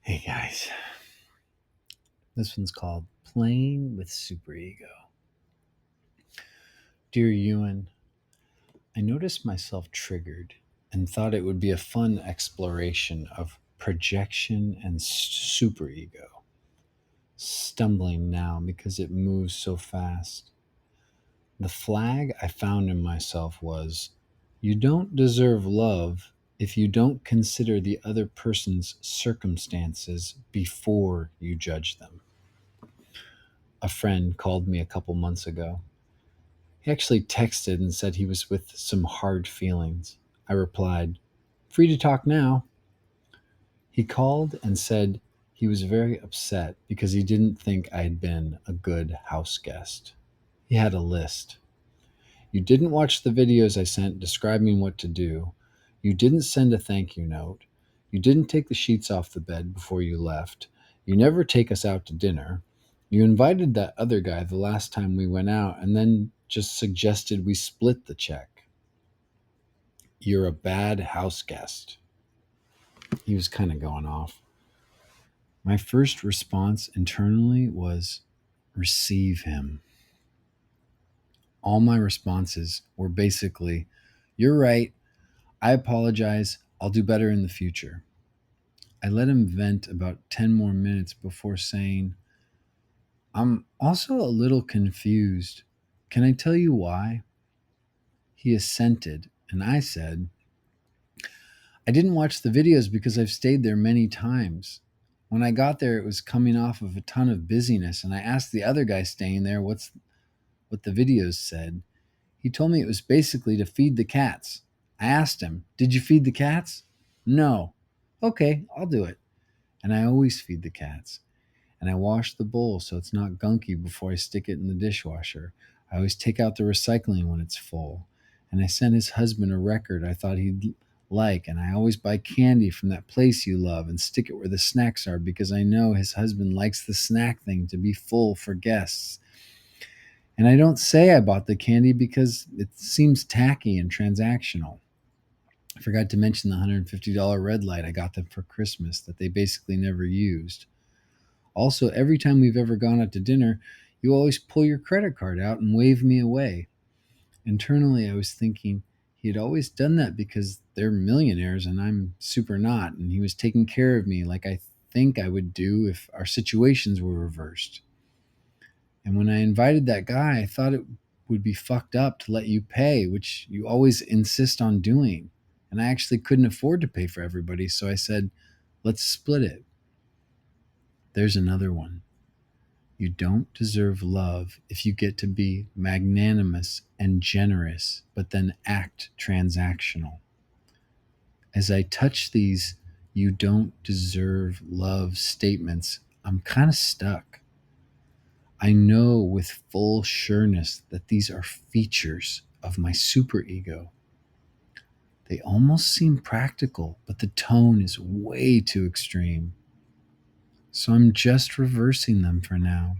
Hey guys, this one's called Playing with Superego. Dear Ewan, I noticed myself triggered and thought it would be a fun exploration of projection and superego. Stumbling now because it moves so fast. The flag I found in myself was you don't deserve love if you don't consider the other person's circumstances before you judge them. A friend called me a couple months ago. He actually texted and said he was with some hard feelings. I replied, "Free to talk now." He called and said he was very upset because he didn't think I had been a good house guest. He had a list. You didn't watch the videos I sent describing what to do. You didn't send a thank you note. You didn't take the sheets off the bed before you left. You never take us out to dinner. You invited that other guy the last time we went out and then just suggested we split the check. You're a bad house guest. He was kind of going off. My first response internally was receive him. All my responses were basically, "You're right. I apologize. I'll do better in the future." I let him vent about 10 more minutes before saying, "I'm also a little confused. Can I tell you why?" He assented, and I said, "I didn't watch the videos because I've stayed there many times. When I got there, it was coming off of a ton of busyness, and I asked the other guy staying there what the videos said. He told me it was basically to feed the cats. I asked him, 'Did you feed the cats?' 'No.' 'Okay, I'll do it.' And I always feed the cats. And I wash the bowl so it's not gunky before I stick it in the dishwasher. I always take out the recycling when it's full. And I sent his husband a record I thought he'd like, and I always buy candy from that place you love and stick it where the snacks are because I know his husband likes the snack thing to be full for guests. And I don't say I bought the candy because it seems tacky and transactional. I forgot to mention the $150 red light I got them for Christmas that they basically never used. Also, every time we've ever gone out to dinner, you always pull your credit card out and wave me away. Internally, I was thinking he had always done that because they're millionaires and I'm super not, and he was taking care of me like I think I would do if our situations were reversed. And when I invited that guy, I thought it would be fucked up to let you pay, which you always insist on doing. And I actually couldn't afford to pay for everybody, so I said, let's split it. There's another one. You don't deserve love if you get to be magnanimous and generous, but then act transactional. As I touch these you don't deserve love statements, I'm kind of stuck. I know with full sureness that these are features of my superego. They almost seem practical, but the tone is way too extreme. So I'm just reversing them for now.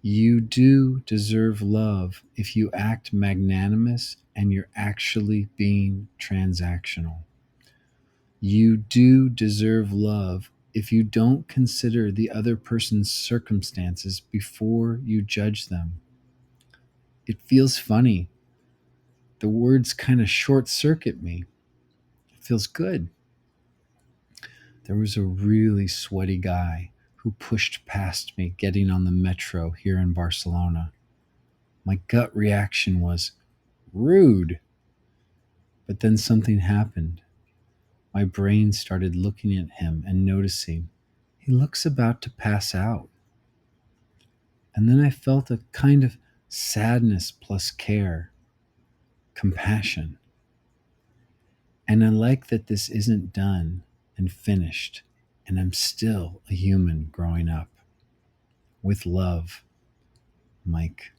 You do deserve love if you act magnanimous and you're actually being transactional. You do deserve love if you don't consider the other person's circumstances before you judge them. It feels funny. The words kind of short circuit me. It feels good. There was a really sweaty guy who pushed past me getting on the metro here in Barcelona. My gut reaction was rude. But then something happened. My brain started looking at him and noticing he looks about to pass out. And then I felt a kind of sadness plus care, compassion. And I like that this isn't done and finished, and I'm still a human growing up. With love, Mike.